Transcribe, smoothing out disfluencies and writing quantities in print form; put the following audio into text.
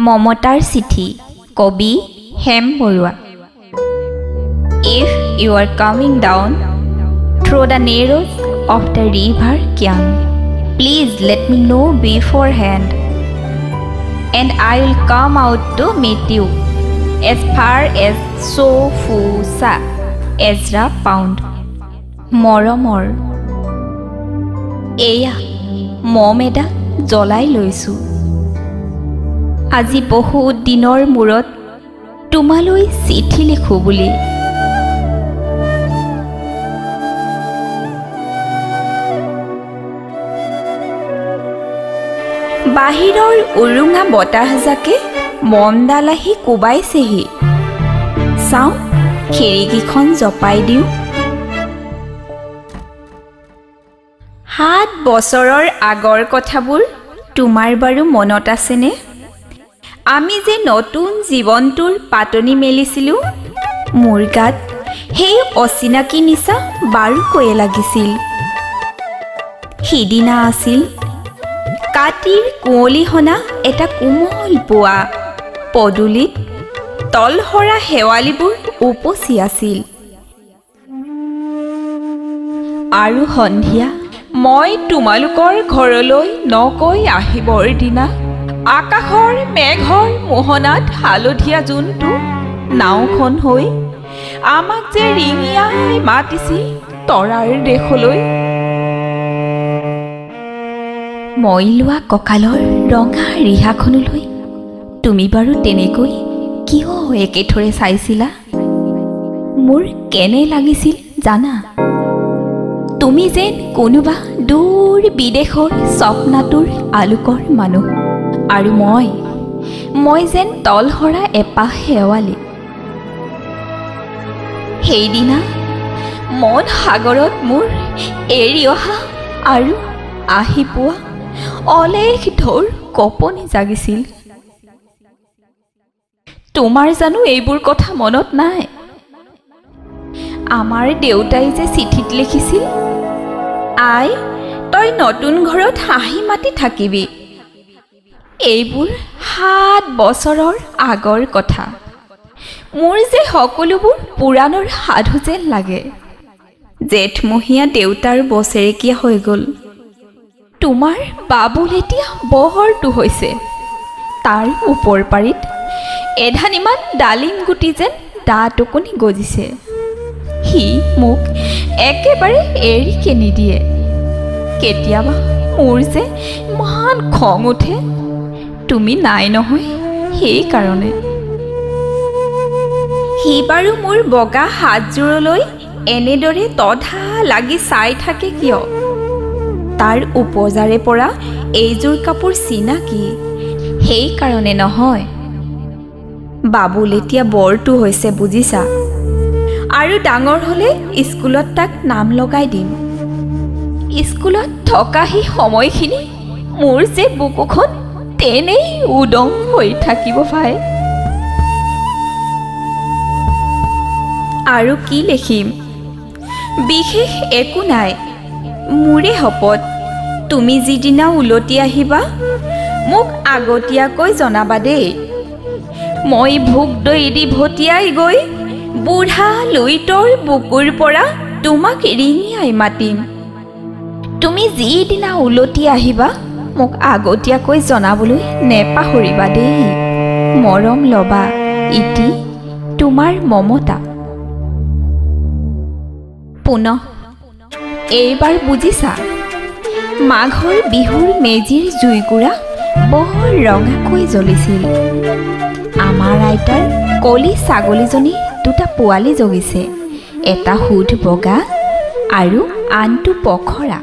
মমতাৰ চিঠি কবি Hem Barua If you are coming down through the narrows of the river Kyang, please let me know beforehand, and I will come out to meet you as far as Sofusa, Ezra Pound. মৰমৰ এয়া মম এটা জ্বলাই লৈছো আজি বহুত দিনৰ মূৰত তোমালৈ চিঠি লিখো বুলি বাহিৰৰ উৰুঙা বতাহজাকে মমডাল আহি কোবাইছেহি চাওঁ খিৰিকীখন জপাই দিওঁ 7 বছৰৰ আগৰ কথাবোৰ তোমাৰ বাৰু মনত আছেনে আমি যে নতুন জীৱনটোৰ পাতনি মেলিছিলো মোৰ গাত সেই অচিনাকি নিচা বাৰুকৈয়ে লাগিছিল সিদিনা আছিল কাটিৰ কুঁৱলীহনা এটা কোমল পোৱা পদুলিত তলহৰা শেৱালিবোৰ উপচি আছিল আৰু সন্ধিয়া মই তোমালোকৰ ঘৰলৈ নকৈ আহিবৰ দিনা আকাশৰ মেঘৰ মোহনাত হালধীয়া জোনটো নাওখন হৈ আমাক যে ৰিঙিয়াই মাতিছিল তৰাৰ দেশলৈ মই লোৱা কঁকালৰ ৰঙা ৰিহাখনলৈ তুমি বাৰু তেনেকৈ কিয় একেথৰে চাইছিলা মোৰ কেনে লাগিছিল জানা তুমি যেন কোনোবা দূৰ বিদেশৰ স্বপ্নাতুৰ আলোকৰ মানুহ আৰু মই যেন তলহৰা এপাহ শেৱালি সেইদিনা মন সাগৰত মোৰ এৰি অহা আৰু আহি পোৱা অলেখ ঢৌৰ কপনি জাগিছিল তোমাৰ জানো এইবোৰ কথা মনত নাই আমাৰ দেউতাই যে চিঠিত লিখিছিল আই তই নতুন ঘৰত হাঁহি মাতি থাকিবি এইবোৰ 7 বছৰৰ আগৰ কথা মোৰ যে সকলোবোৰ পুৰাণৰ সাধু যেন লাগে জেঠমহীয়া দেউতাৰ বছৰেকীয়া হৈ গ'ল তোমাৰ বাবুল এতিয়া বহৰটো হৈছে তাৰ ওপৰ পাৰিত এধানিমান ডালিম গুটি যেন দাঁতকনি গজিছে সি মোক একেবাৰে এৰিকে নিদিয়ে কেতিয়াবা মোৰ যে মহান খং উঠে তুমি নাই নহয় সেই কাৰণে সি বাৰু মোৰ বগা হাতযোৰলৈ এনেদৰে তধা লাগি চাই থাকে কিয় তাৰ উপজাৰে পৰা এইযোৰ কাপোৰ চিনাকি সেই কাৰণে নহয় বাবুল এতিয়া বৰটো হৈছে বুজিছা আৰু ডাঙৰ হলে স্কুলত তাক নাম লগাই দিম স্কুলত থকা সেই সময়খিনি মোৰ যে বুকুখন তেনেই উদং হৈ থাকিব ভাই আৰু কি লিখিম বিশেষ একো নাই মোৰে শপত তুমি যিদিনা উলটি আহিবা মোক আগতীয়াকৈ জনাবা দেই মই ভোগ দৈ দি ভটিয়াই গৈ বুঢ়া লুইতৰ বুকুৰ পৰা তোমাক ৰিঙিয়াই মাতিম তুমি যিদিনা উলটি আহিবা মোক আগতীয়াকৈ জনাবলৈ নেপাহৰিবা দেই মৰম লবা ইতি তোমাৰ মমতা পুনঃ এইবাৰ বুজিছা মাঘৰ বিহুৰ মেজিৰ জুইকুৰা বৰ ৰঙাকৈ জ্বলিছিল আমাৰ আইতাৰ কলি ছাগলীজনী দুটা পোৱালি জগিছে এটা সুধ বগা আৰু আনটো পখৰা